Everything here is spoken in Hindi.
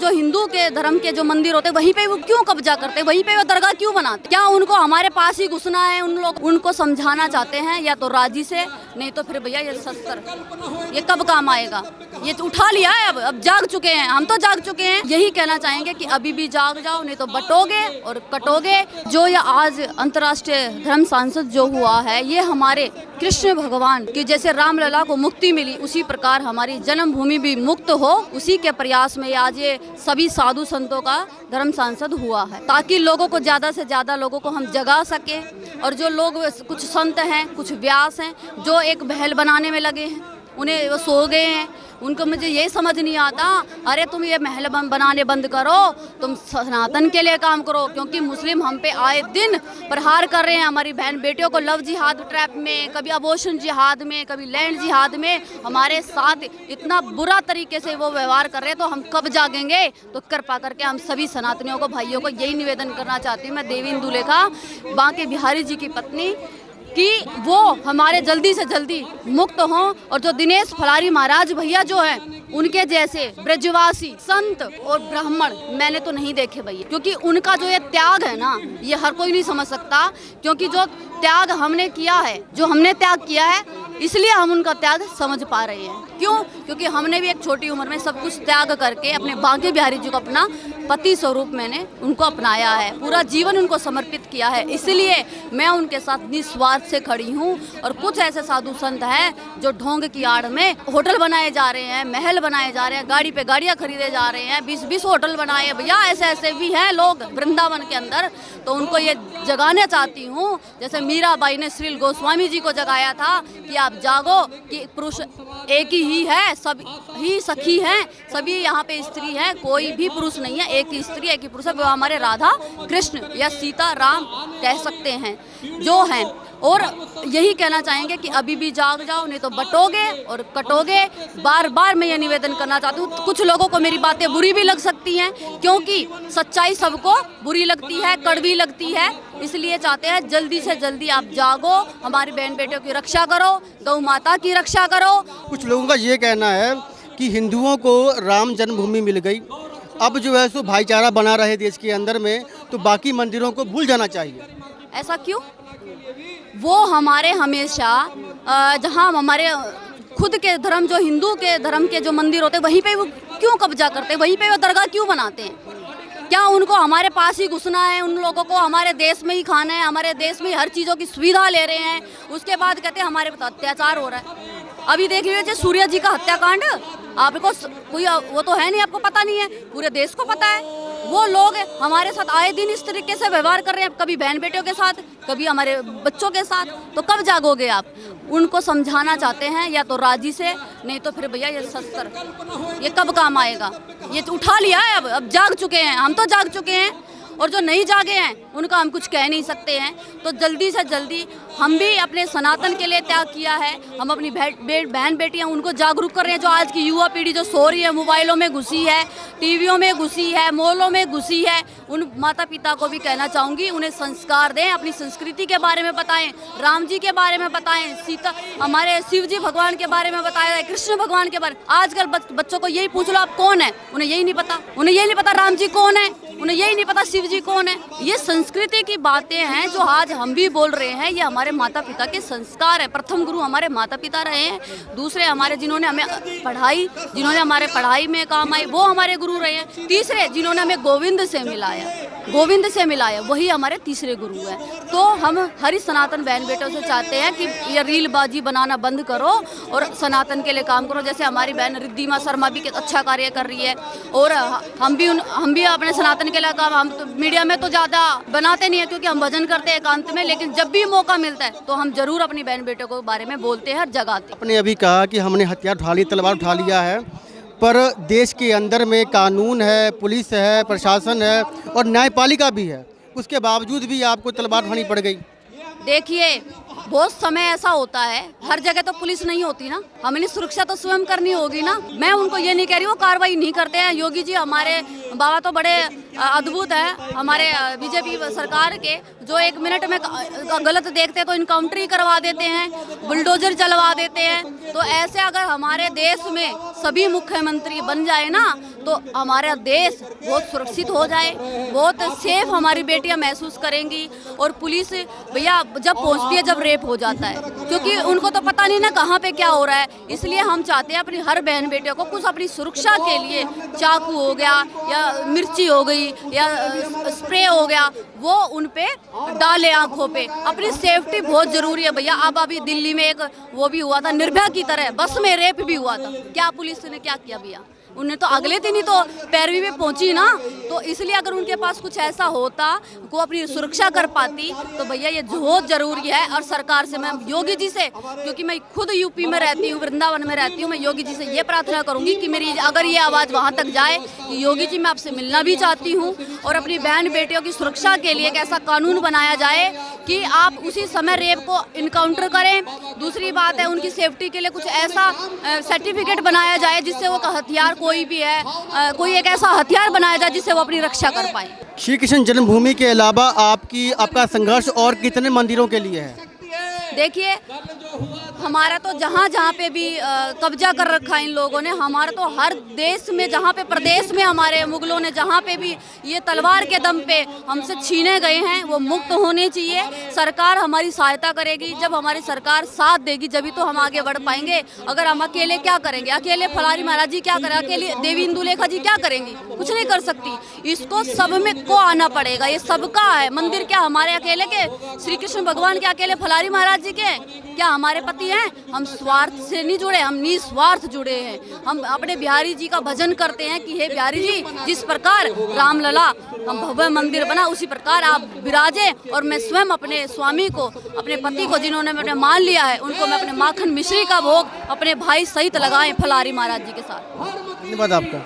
जो हिंदू के धर्म के जो मंदिर होते वहीं पे वो क्यों कब्जा करते, वहीं पे वो दरगाह क्यों बनाते? क्या उनको हमारे पास ही घुसना है? उन लोग उनको समझाना चाहते हैं या तो राजी से, नहीं तो फिर भैया ये शस्त्र ये कब काम आएगा? ये तो उठा लिया है, अब जाग चुके हैं, हम तो जाग चुके हैं। यही कहना चाहेंगे कि अभी भी जाग जाओ, नहीं तो बटोगे और कटोगे। जो ये आज अंतर्राष्ट्रीय धर्म सांसद जो हुआ है, ये हमारे कृष्ण भगवान की जैसे रामलला को मुक्ति मिली, उसी प्रकार हमारी जन्मभूमि भी मुक्त हो, उसी के प्रयास में आज ये सभी साधु संतों का धर्म सांसद हुआ है, ताकि लोगों को ज़्यादा से ज़्यादा लोगों को हम जगा सके। और जो लोग कुछ संत हैं, कुछ व्यास हैं, जो एक महल बनाने में लगे हैं, उन्हें वो सो गए हैं, उनको मुझे ये समझ नहीं आता, अरे तुम ये महल बनाने बंद करो, तुम सनातन के लिए काम करो। क्योंकि मुस्लिम हम पे आए दिन प्रहार कर रहे हैं, हमारी बहन बेटियों को लव जिहाद ट्रैप में, कभी अबॉर्शन जिहाद में, कभी लैंड जिहाद में हमारे साथ इतना बुरा तरीके से वो व्यवहार कर रहे हैं। तो हम कब जागेंगे? तो कृपा करके हम सभी सनातनियों को, भाइयों को यही निवेदन करना चाहती हूँ मैं, देवी इंदुलेखा बांके बिहारी जी की पत्नी, कि वो हमारे जल्दी से जल्दी मुक्त हों। और जो दिनेश फलारी महाराज भैया जो हैं, उनके जैसे ब्रजवासी संत और ब्राह्मण मैंने तो नहीं देखे भैया, क्योंकि उनका जो ये त्याग है ना, ये हर कोई नहीं समझ सकता। क्योंकि जो त्याग हमने किया है, जो हमने त्याग किया है, इसलिए हम उनका त्याग समझ पा रहे हैं। क्यों? क्योंकि हमने भी एक छोटी उम्र में सब कुछ त्याग करके अपने बांके बिहारी जी को अपना पति स्वरूप मैंने उनको अपनाया है, पूरा जीवन उनको समर्पित किया है। इसलिए मैं उनके साथ निस्वार्थ से खड़ी हूँ। और कुछ ऐसे साधु संत हैं जो ढोंग की आड़ में होटल बनाए जा रहे हैं, महल बनाए जा रहे हैं, गाड़ी पे गाड़ियाँ खरीदे जा रहे हैं, 20-20 होटल बनाए भैया, ऐसे ऐसे भी हैं लोग वृंदावन के अंदर। तो उनको ये जगाना चाहती हूँ, जैसे मीराबाई ने श्रील गोस्वामी जी को जगाया था कि आप जागो, कि पुरुष एक ही है, सब ही सखी हैं, सभी यहाँ पे स्त्री हैं, कोई भी पुरुष नहीं है, एक ही स्त्री एक ही पुरुष है। वो हमारे राधा कृष्ण या सीता राम कह सकते हैं जो हैं। और यही कहना चाहेंगे कि अभी भी जाग जाओ, नहीं तो बटोगे और कटोगे। बार बार मैं ये निवेदन करना चाहती हूँ। कुछ लोगों को मेरी बातें बुरी भी लग सकती हैं, क्योंकि सच्चाई सबको बुरी लगती है, कड़वी लगती है। इसलिए चाहते हैं जल्दी से जल्दी आप जागो, हमारी बहन बेटियों की रक्षा करो, गौ माता की रक्षा करो। कुछ लोगों का ये कहना है कि हिंदुओं को राम जन्मभूमि मिल गई, अब जो है सो भाईचारा बना रहे देश के अंदर में, तो बाकी मंदिरों को भूल जाना चाहिए। ऐसा क्यों? वो हमारे हमेशा जहाँ हमारे खुद के धर्म, जो हिंदू के धर्म के जो मंदिर होते वहीं पे वो क्यों कब्जा करते, वहीं पे वो दरगाह क्यों बनाते हैं? क्या उनको हमारे पास ही घुसना है? उन लोगों को हमारे देश में ही खाना है, हमारे देश में हर चीज़ों की सुविधा ले रहे हैं, उसके बाद कहते हैं हमारे पर अत्याचार हो रहा है। अभी देख लीजिए सूर्य जी का हत्याकांड, आपको कोई वो तो है नहीं, आपको पता नहीं है, पूरे देश को पता है। वो लोग हमारे साथ आए दिन इस तरीके से व्यवहार कर रहे हैं, कभी बहन बेटियों के साथ, कभी हमारे बच्चों के साथ। तो कब जागोगे आप? उनको समझाना चाहते हैं या तो राजी से, नहीं तो फिर भैया ये शस्त्र ये कब काम आएगा? ये तो उठा लिया है, अब जाग चुके हैं, हम तो जाग चुके हैं। और जो नहीं जागे हैं उनका हम कुछ कह नहीं सकते हैं। तो जल्दी से जल्दी हम भी अपने सनातन के लिए त्याग किया है, हम अपनी बहन बेटियां उनको जागरूक कर रहे हैं। जो आज की युवा पीढ़ी जो सो रही है, मोबाइलों में घुसी है, टीवियों में घुसी है, मॉलों में घुसी है, उन माता पिता को भी कहना चाहूँगी, उन्हें संस्कार दें, अपनी संस्कृति के बारे में बताएं, राम जी के बारे में बताएं, सीता हमारे शिव जी भगवान के बारे में बताया है, कृष्ण भगवान के बारे में। आजकल बच्चों को यही पूछ लो आप कौन है, उन्हें यही नहीं पता। उन्हें यही नहीं पता राम जी कौन है, उन्हें यही नहीं पता शिव जी कौन है। ये संस्कृति की बातें हैं जो आज हम भी बोल रहे हैं। ये हमारे माता पिता के संस्कार है। प्रथम गुरु हमारे माता पिता रहे हैं, दूसरे हमारे जिन्होंने हमें पढ़ाई, जिन्होंने हमारे पढ़ाई में काम आई, वो हमारे गुरु रहे हैं। तीसरे जिन्होंने हमें गोविंद से मिलाया, वही हमारे तीसरे गुरु हैं। तो हम हरी सनातन बहन बेटों से चाहते हैं कि ये रीलबाजी बनाना बंद करो और सनातन के लिए काम करो। जैसे हमारी बहन रिद्धिमा शर्मा भी अच्छा कार्य कर रही है, और हम भी अपने सनातन के लिए काम, हम तो मीडिया में तो ज़्यादा बनाते नहीं है क्योंकि हम भजन करते हैं एकांत में, लेकिन जब भी मौका मिलता है तो हम जरूर अपनी बहन बेटों के बारे में बोलते हैं और जगाते हैं। आपने अभी कहा कि हमने हथियार उठा लिया, तलवार उठा लिया है, पर देश के अंदर में कानून है, पुलिस है, प्रशासन है और न्यायपालिका भी है, उसके बावजूद भी आपको तलवार उठानी पड़ गई। देखिए, बहुत समय ऐसा होता है, हर जगह तो पुलिस नहीं होती ना, हमें सुरक्षा तो स्वयं करनी होगी ना। मैं उनको ये नहीं कह रही वो कार्रवाई नहीं करते हैं। योगी जी हमारे बाबा तो बड़े अद्भुत है, हमारे बीजेपी सरकार के, जो 1 मिनट में गलत देखते हैं तो इनकाउंटर ही करवा देते हैं, बुलडोजर चलवा देते हैं। तो ऐसे अगर हमारे देश में सभी मुख्यमंत्री बन जाए ना तो हमारा देश बहुत सुरक्षित हो जाए, बहुत सेफ हमारी बेटियां महसूस करेंगी। और पुलिस भैया जब पहुंचती है जब रेप हो जाता है, क्योंकि उनको तो पता नहीं ना कहाँ पे क्या हो रहा है। इसलिए हम चाहते हैं अपनी हर बहन बेटियों को कुछ अपनी सुरक्षा के लिए, चाकू हो गया या मिर्ची हो गई या स्प्रे हो गया, वो उन पे डाले आंखों पे। अपनी सेफ्टी बहुत जरूरी है भैया। अब अभी दिल्ली में एक वो भी हुआ था, निर्भया की तरह बस में रेप भी हुआ था। क्या पुलिस ने क्या किया भैया? उन्हें तो अगले दिन ही तो पैरवी में पहुंची ना। तो इसलिए अगर उनके पास कुछ ऐसा होता, वो अपनी सुरक्षा कर पाती तो भैया ये बहुत जरूरी है। और सरकार से मैं योगी जी से, क्योंकि मैं खुद यूपी में रहती हूँ, वृंदावन में रहती हूँ, मैं योगी जी से ये प्रार्थना करूंगी कि मेरी अगर ये आवाज़ वहाँ तक जाए कि योगी जी मैं आपसे मिलना भी चाहती हूँ और अपनी बहन बेटियों की सुरक्षा के लिए एक ऐसा कानून बनाया जाए कि आप उसी समय रेप को इनकाउंटर करें। दूसरी बात है उनकी सेफ्टी के लिए कुछ ऐसा सर्टिफिकेट बनाया जाए जिससे वो हथियार कोई भी है, कोई एक ऐसा हथियार बनाया जाए जिससे वो अपनी रक्षा कर पाए। श्री कृष्ण जन्मभूमि के अलावा आपका संघर्ष और कितने मंदिरों के लिए है? देखिए हमारा तो जहाँ जहाँ पे भी कब्जा कर रखा है इन लोगों ने, हमारा तो हर देश में जहाँ पे प्रदेश में हमारे मुगलों ने जहाँ पे भी ये तलवार के दम पे हमसे छीने गए हैं वो मुक्त होने चाहिए। सरकार हमारी सहायता करेगी, जब हमारी सरकार साथ देगी जभी तो हम आगे बढ़ पाएंगे। अगर हम अकेले क्या करेंगे? अकेले फलारी महाराज जी क्या करें? अकेले देवी इंदुलेखा जी क्या करेंगी? कुछ नहीं कर सकती। इसको सब में को आना पड़ेगा, ये सबका है। मंदिर क्या हमारे अकेले के? श्री कृष्ण भगवान के अकेले फलारी महाराज जी के? क्या हमारे पति हैं? हम स्वार्थ से नहीं जुड़े, हम निस्वार्थ जुड़े हैं। हम अपने बिहारी जी का भजन करते हैं कि हे बिहारी जी, जिस प्रकार रामलला हम भव्य मंदिर बना उसी प्रकार आप विराजे। और मैं स्वयं अपने स्वामी को, अपने पति को जिन्होंने मैंने मान लिया है, उनको मैं अपने माखन मिश्री का भोग अपने भाई सहित लगाएं फलारी महाराज जी के साथ। धन्यवाद आपका।